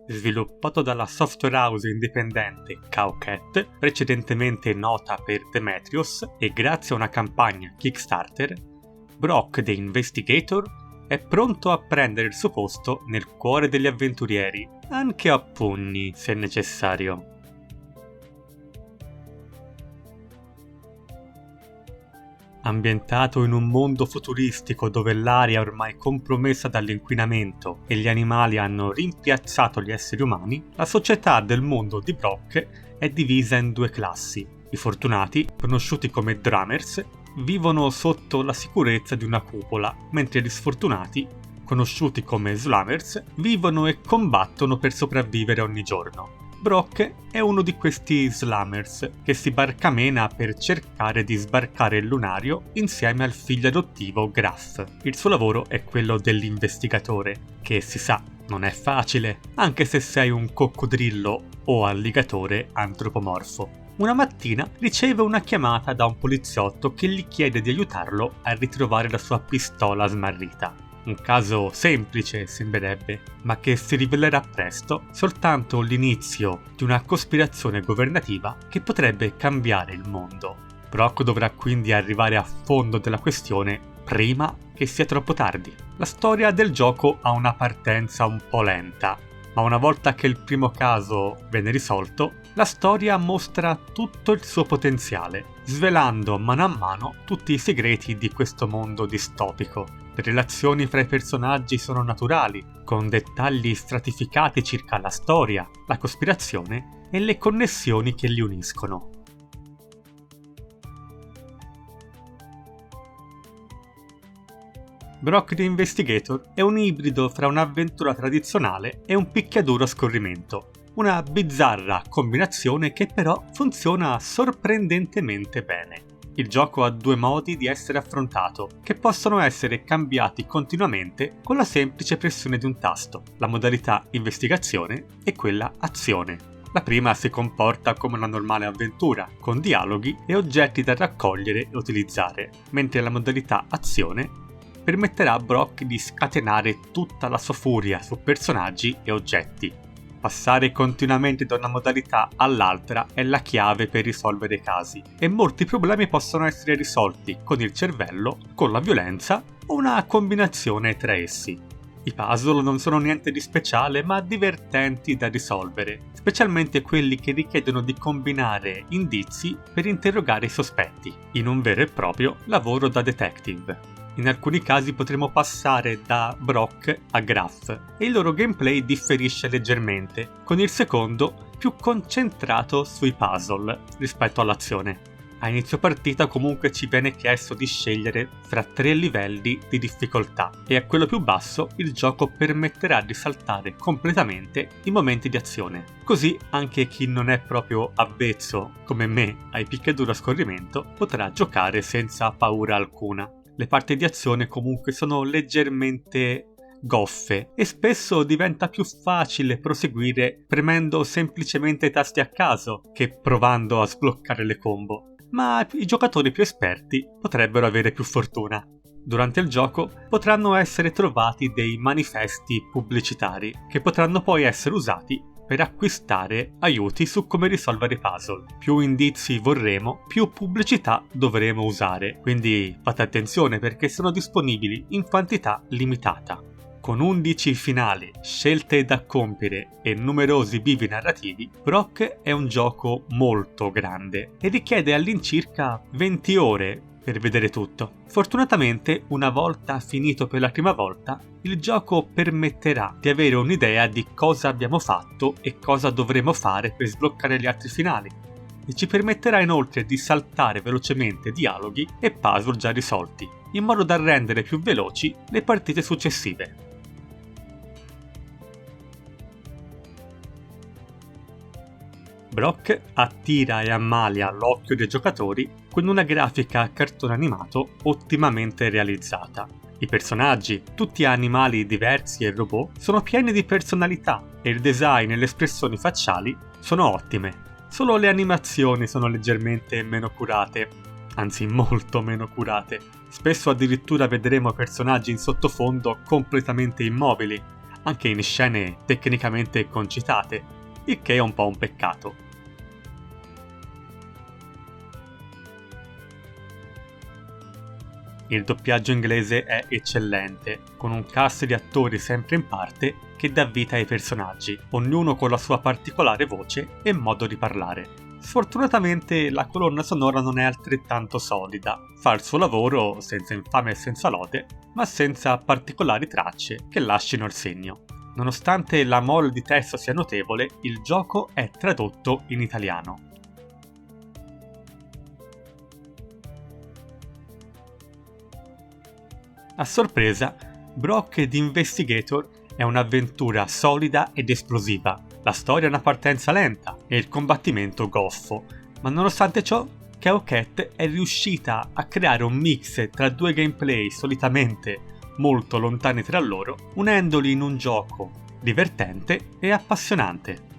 sviluppato dalla software house indipendente Cowcat, precedentemente nota per Demetrius, e grazie a una campagna Kickstarter, Brock the Investigator è pronto a prendere il suo posto nel cuore degli avventurieri, anche a pugni se necessario. Ambientato in un mondo futuristico dove l'aria è ormai compromessa dall'inquinamento e gli animali hanno rimpiazzato gli esseri umani, la società del mondo di Brock è divisa in due classi. I fortunati, conosciuti come Drummers, vivono sotto la sicurezza di una cupola, mentre gli sfortunati, conosciuti come Slummers, vivono e combattono per sopravvivere ogni giorno. Brock è uno di questi Slummers che si barcamena per cercare di sbarcare il lunario insieme al figlio adottivo Graff. Il suo lavoro è quello dell'investigatore, che si sa non è facile, anche se sei un coccodrillo o alligatore antropomorfo. Una mattina riceve una chiamata da un poliziotto che gli chiede di aiutarlo a ritrovare la sua pistola smarrita. Un caso semplice, sembrerebbe, ma che si rivelerà presto soltanto l'inizio di una cospirazione governativa che potrebbe cambiare il mondo. Brock dovrà quindi arrivare a fondo della questione prima che sia troppo tardi. La storia del gioco ha una partenza un po' lenta, ma una volta che il primo caso viene risolto, la storia mostra tutto il suo potenziale, svelando mano a mano tutti i segreti di questo mondo distopico. Le relazioni fra i personaggi sono naturali, con dettagli stratificati circa la storia, la cospirazione e le connessioni che li uniscono. Brock the Investigator è un ibrido fra un'avventura tradizionale e un picchiaduro a scorrimento. Una bizzarra combinazione che però funziona sorprendentemente bene. Il gioco ha due modi di essere affrontato, che possono essere cambiati continuamente con la semplice pressione di un tasto, la modalità investigazione e quella azione. La prima si comporta come una normale avventura, con dialoghi e oggetti da raccogliere e utilizzare, mentre la modalità azione permetterà a Brock di scatenare tutta la sua furia su personaggi e oggetti. Passare continuamente da una modalità all'altra è la chiave per risolvere i casi, e molti problemi possono essere risolti con il cervello, con la violenza o una combinazione tra essi. I puzzle non sono niente di speciale ma divertenti da risolvere, specialmente quelli che richiedono di combinare indizi per interrogare i sospetti, in un vero e proprio lavoro da detective. In alcuni casi potremo passare da Brock a Graff e il loro gameplay differisce leggermente, con il secondo più concentrato sui puzzle rispetto all'azione. A inizio partita comunque ci viene chiesto di scegliere fra 3 livelli di difficoltà e a quello più basso il gioco permetterà di saltare completamente i momenti di azione. Così anche chi non è proprio avvezzo, come me, ai picchiaduro a scorrimento potrà giocare senza paura alcuna. Le parti di azione comunque sono leggermente goffe e spesso diventa più facile proseguire premendo semplicemente tasti a caso che provando a sbloccare le combo, ma i giocatori più esperti potrebbero avere più fortuna. Durante il gioco potranno essere trovati dei manifesti pubblicitari che potranno poi essere usati per acquistare aiuti su come risolvere i puzzle. Più indizi vorremo, più pubblicità dovremo usare, quindi fate attenzione perché sono disponibili in quantità limitata. Con 11 finali, scelte da compiere e numerosi bivi narrativi, Brock è un gioco molto grande e richiede all'incirca 20 ore per vedere tutto. Fortunatamente, una volta finito per la prima volta, il gioco permetterà di avere un'idea di cosa abbiamo fatto e cosa dovremo fare per sbloccare gli altri finali, e ci permetterà inoltre di saltare velocemente dialoghi e puzzle già risolti, in modo da rendere più veloci le partite successive. Brock attira e ammalia l'occhio dei giocatori con una grafica a cartone animato ottimamente realizzata. I personaggi, tutti animali diversi e robot, sono pieni di personalità e il design e le espressioni facciali sono ottime. Solo le animazioni sono leggermente meno curate, anzi molto meno curate. Spesso addirittura vedremo personaggi in sottofondo completamente immobili, anche in scene tecnicamente concitate, il che è un po' un peccato. Il doppiaggio inglese è eccellente, con un cast di attori sempre in parte che dà vita ai personaggi, ognuno con la sua particolare voce e modo di parlare. Sfortunatamente la colonna sonora non è altrettanto solida, fa il suo lavoro senza infame e senza lode, ma senza particolari tracce che lasciano il segno. Nonostante la mole di testo sia notevole, il gioco è tradotto in italiano. A sorpresa, Brock The Investigator è un'avventura solida ed esplosiva. La storia è una partenza lenta e il combattimento goffo, ma nonostante ciò, Kao Cat è riuscita a creare un mix tra due gameplay solitamente molto lontani tra loro, unendoli in un gioco divertente e appassionante.